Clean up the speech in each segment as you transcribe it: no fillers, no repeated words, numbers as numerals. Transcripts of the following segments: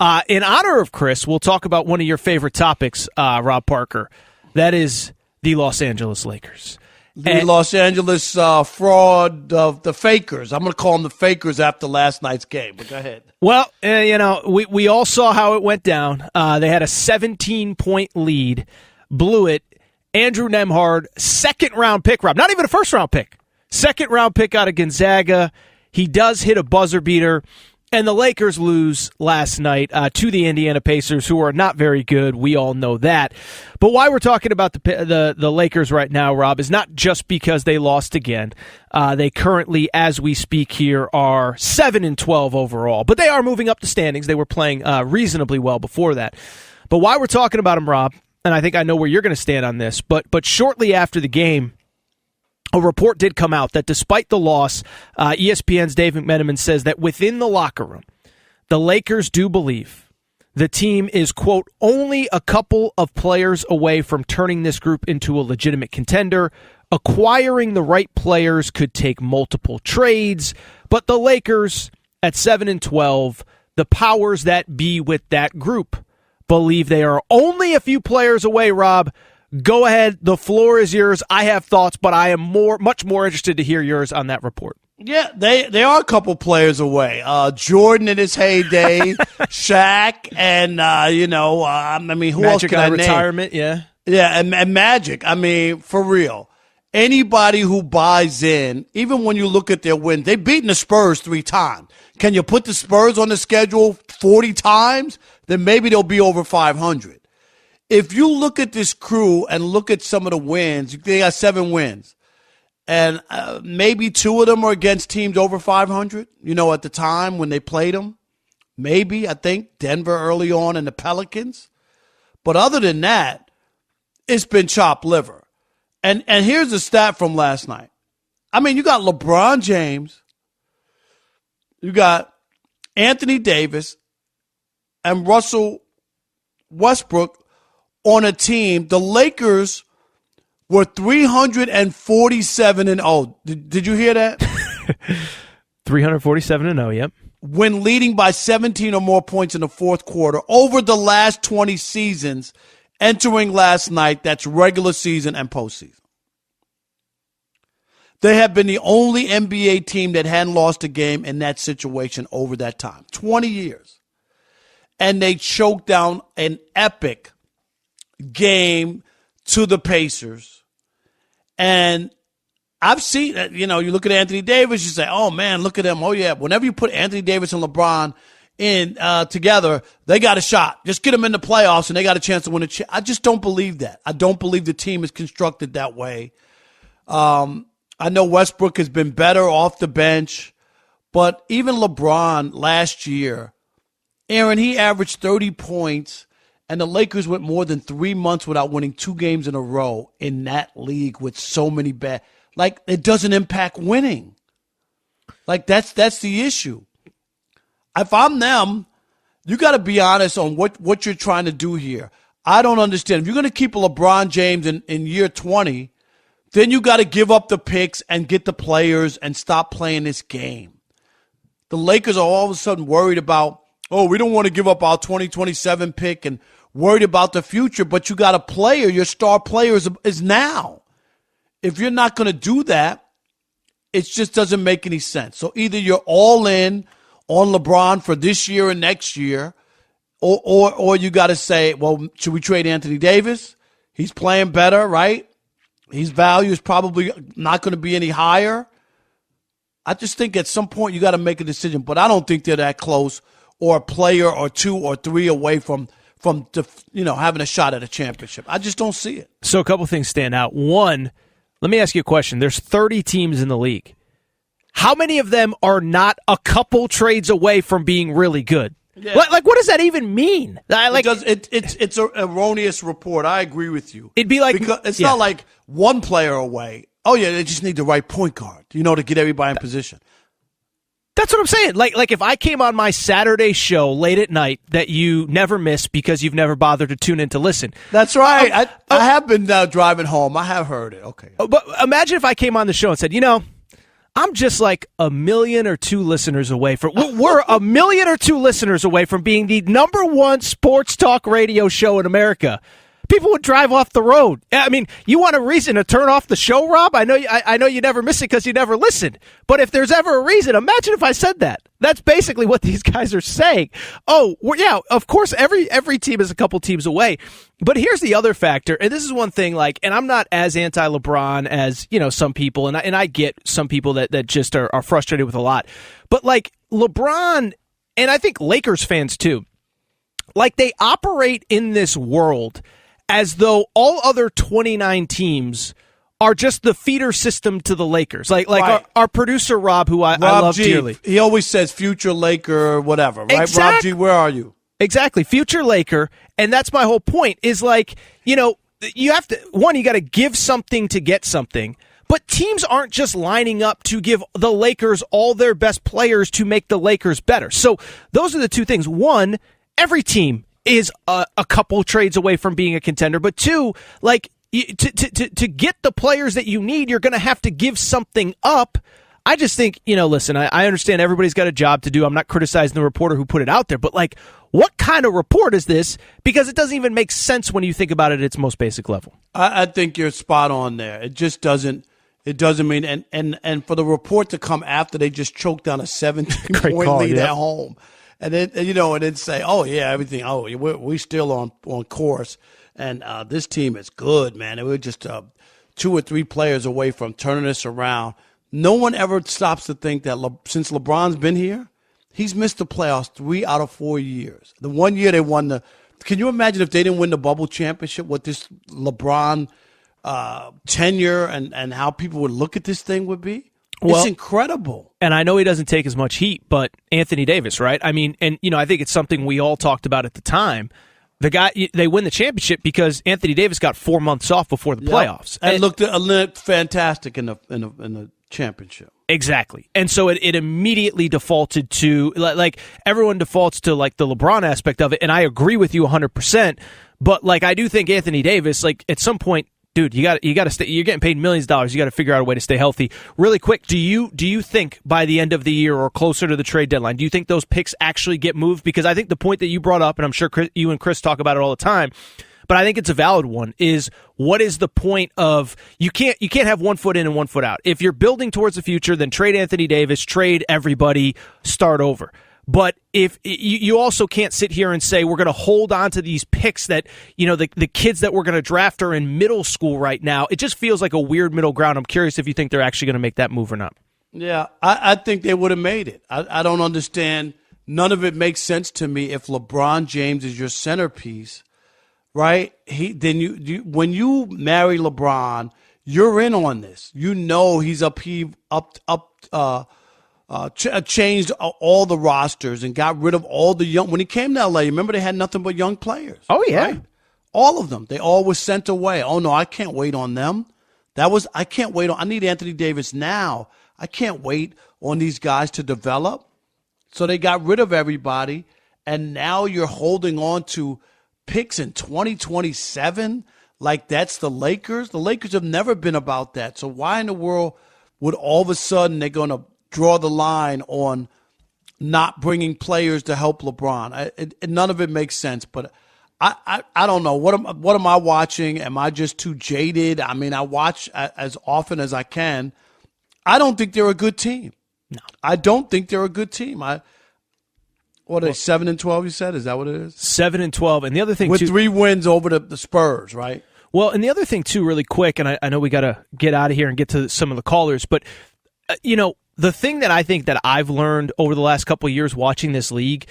In honor of Chris, we'll talk about one of your favorite topics, Rob Parker. That is the Los Angeles Lakers. Los Angeles fraud of the fakers. I'm going to call them the fakers after last night's game. But go ahead. Well, we all saw how it went down. They had a 17-point lead, blew it. Andrew Nembhard, second-round pick, Rob. Not even a first-round pick. Second-round pick out of Gonzaga. He does hit a buzzer beater. And the Lakers lose last night to the Indiana Pacers, who are not very good. We all know that. But why we're talking about the Lakers right now, Rob, is not just because they lost again. They currently, as we speak here, are 7-12 overall. But they are moving up the standings. They were playing reasonably well before that. But why we're talking about them, Rob, and I think I know where you're going to stand on this, but shortly after the game, a report did come out that despite the loss, ESPN's Dave McMenamin says that within the locker room, the Lakers do believe the team is, quote, only a couple of players away from turning this group into a legitimate contender. Acquiring the right players could take multiple trades, but the Lakers at 7-12, the powers that be with that group, believe they are only a few players away, Rob. Go ahead. The floor is yours. I have thoughts, but I am much more interested to hear yours on that report. Yeah, they are a couple players away. Jordan in his heyday, Shaq, and who else can I name? Retirement, yeah, and Magic. I mean, for real. Anybody who buys in, even when you look at their win, they've beaten the Spurs 3 times. Can you put the Spurs on the schedule 40 times? Then maybe they'll be over 500. If you look at this crew and look at some of the wins, they got 7 wins. And maybe 2 of them are against teams over 500, at the time when they played them. Maybe, I think, Denver early on and the Pelicans. But other than that, it's been chopped liver. And here's a stat from last night. I mean, you got LeBron James, you got Anthony Davis, and Russell Westbrook on a team. The Lakers were 347-0. Did you hear that? 347-0, yep. When leading by 17 or more points in the fourth quarter over the last 20 seasons, entering last night, that's regular season and postseason. They have been the only NBA team that hadn't lost a game in that situation over that time. 20 years. And they choked down an epic game to the Pacers. And I've seen, you look at Anthony Davis, you say, oh, man, look at him. Oh, yeah. Whenever you put Anthony Davis and LeBron in together, they got a shot. Just get them in the playoffs, and they got a chance to win I just don't believe that. I don't believe the team is constructed that way. I know Westbrook has been better off the bench, but even LeBron last year, Aaron, he averaged 30 points, and the Lakers went more than 3 months without winning 2 games in a row in that league with so many bad. Like, it doesn't impact winning. Like, that's the issue. If I'm them, you got to be honest on what you're trying to do here. I don't understand. If you're going to keep a LeBron James in year 20, then you got to give up the picks and get the players and stop playing this game. The Lakers are all of a sudden worried about, we don't want to give up our 2027 pick and worried about the future, but you got a player, your star player is now. If you're not going to do that, it just doesn't make any sense. So either you're all in on LeBron for this year and next year, or you got to say, well, should we trade Anthony Davis? He's playing better, right? His value is probably not going to be any higher. I just think at some point you got to make a decision, but I don't think they're that close or a player or 2 or 3 away from having a shot at a championship. I just don't see it. So a couple things stand out. One, let me ask you a question. There's 30 teams in the league. How many of them are not a couple trades away from being really good? Yeah. Like, what does that even mean? It's an erroneous report. I agree with you. It'd be like because it's not like one player away. Oh yeah, they just need the right point guard, to get everybody in position. That's what I'm saying. Like if I came on my Saturday show late at night that you never miss because you've never bothered to tune in to listen. That's right. I have been driving home. I have heard it. Okay. But imagine if I came on the show and said, I'm just like a million or two listeners away from. We're a million or two listeners away from being the number one sports talk radio show in America. People would drive off the road. I mean, you want a reason to turn off the show, Rob? I know you never miss it because you never listened. But if there's ever a reason, imagine if I said that. That's basically what these guys are saying. Oh, yeah, of course, every team is a couple teams away. But here's the other factor, and this is one thing, like, and I'm not as anti-LeBron as, some people, and I get some people that just are frustrated with a lot. But, like, LeBron, and I think Lakers fans too, like, they operate in this world as though all other 29 teams are just the feeder system to the Lakers. Like right. our producer, Rob, who I love G, dearly. He always says future Laker, whatever, right? Rob G, where are you? Exactly, future Laker. And that's my whole point is like, you have to, one, you got to give something to get something. But teams aren't just lining up to give the Lakers all their best players to make the Lakers better. So those are the two things. One, every team is a couple trades away from being a contender. But two, like, to get the players that you need, you're going to have to give something up. I just think, listen, I understand everybody's got a job to do. I'm not criticizing the reporter who put it out there. But, like, what kind of report is this? Because it doesn't even make sense when you think about it at its most basic level. I think you're spot on there. It just doesn't. It doesn't mean and for the report to come after they just choked down a 17-point lead at home. And then, and then say, oh, yeah, everything. Oh, we still on course. And this team is good, man. And we're just 2 or 3 players away from turning this around. No one ever stops to think that since LeBron's been here, he's missed the playoffs 3 out of 4 years. The one year they won can you imagine if they didn't win the bubble championship, what this LeBron tenure and how people would look at this thing would be? It's incredible. And I know he doesn't take as much heat, but Anthony Davis, right? I mean, and I think it's something we all talked about at the time. The guy, they win the championship because Anthony Davis got 4 months off before the playoffs. And looked fantastic in the championship. Exactly. And so it immediately defaulted to, like, everyone defaults to, like, the LeBron aspect of it, and I agree with you 100%, but, like, I do think Anthony Davis, like, at some point, dude, you got to stay. You're getting paid millions of dollars. You got to figure out a way to stay healthy. Really quick, do you think by the end of the year or closer to the trade deadline, do you think those picks actually get moved? Because I think the point that you brought up, and I'm sure you and Chris talk about it all the time, but I think it's a valid one, is what is the point of you can't have 1 foot in and 1 foot out. If you're building towards the future, then trade Anthony Davis, trade everybody, start over. But if you also can't sit here and say we're going to hold on to these picks that, the kids that we're going to draft are in middle school right now, it just feels like a weird middle ground. I'm curious if you think they're actually going to make that move or not. Yeah, I think they would have made it. I don't understand. None of it makes sense to me if LeBron James is your centerpiece, right? Then when you marry LeBron, you're in on this. He's changed all the rosters and got rid of all the young. When he came to LA, remember they had nothing but young players. Oh yeah, right? All of them. They all were sent away. Oh no, I can't wait on them. I can't wait on. I need Anthony Davis now. I can't wait on these guys to develop. So they got rid of everybody, and now you're holding on to picks in 2027 like that's the Lakers. The Lakers have never been about that. So why in the world would all of a sudden they're going to draw the line on not bringing players to help LeBron? None of it makes sense, but I don't know. What am I watching? Am I just too jaded? I mean, I watch as often as I can. I don't think they're a good team. No. I don't think they're a good team. What are they, 7-12, you said? Is that what it is? 7-12. And the other thing, with 3 wins over the Spurs, right? Well, and the other thing, too, really quick, and I know we got to get out of here and get to some of the callers, but, the thing that I think that I've learned over the last couple of years watching this league,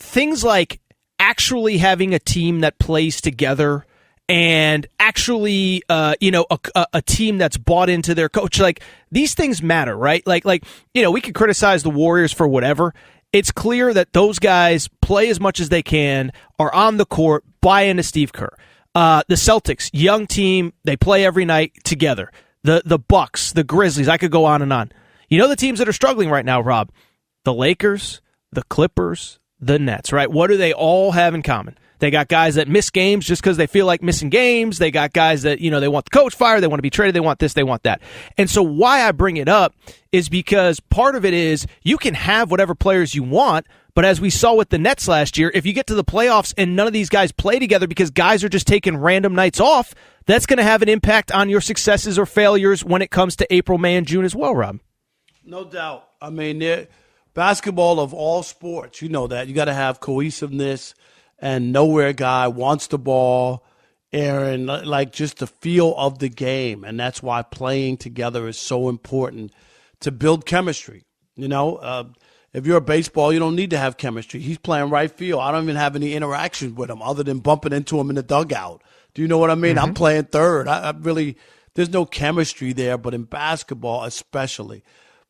things like actually having a team that plays together and actually, a team that's bought into their coach, like, these things matter, right? Like, we could criticize the Warriors for whatever. It's clear that those guys play as much as they can, are on the court, buy into Steve Kerr. The Celtics, young team, they play every night together. The Bucks, the Grizzlies, I could go on and on. The teams that are struggling right now, Rob, the Lakers, the Clippers, the Nets, right? What do they all have in common? They got guys that miss games just because they feel like missing games. They got guys that, they want the coach fired. They want to be traded. They want this. They want that. And so why I bring it up is because part of it is you can have whatever players you want, but as we saw with the Nets last year, if you get to the playoffs and none of these guys play together because guys are just taking random nights off, that's going to have an impact on your successes or failures when it comes to April, May, and June as well, Rob. No doubt. I mean, basketball of all sports, you know that. You got to have cohesiveness and know where a guy wants the ball, Aaron, like just the feel of the game. And that's why playing together is so important to build chemistry. If you're a baseball, you don't need to have chemistry. He's playing right field. I don't even have any interaction with him other than bumping into him in the dugout. Do you know what I mean? I'm playing third. I really, there's no chemistry there, but in basketball especially.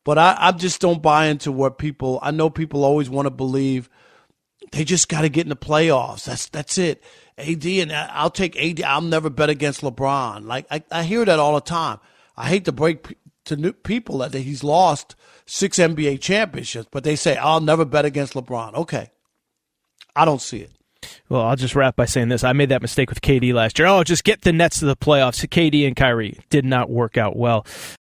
But I just don't buy into what I know people always want to believe they just got to get in the playoffs. That's it. AD, and I'll take AD. I'll never bet against LeBron. Like I hear that all the time. I hate to break to new people that he's lost 6 NBA championships, but they say, I'll never bet against LeBron. Okay. I don't see it. Well, I'll just wrap by saying this. I made that mistake with KD last year. Just get the Nets to the playoffs. KD and Kyrie did not work out well.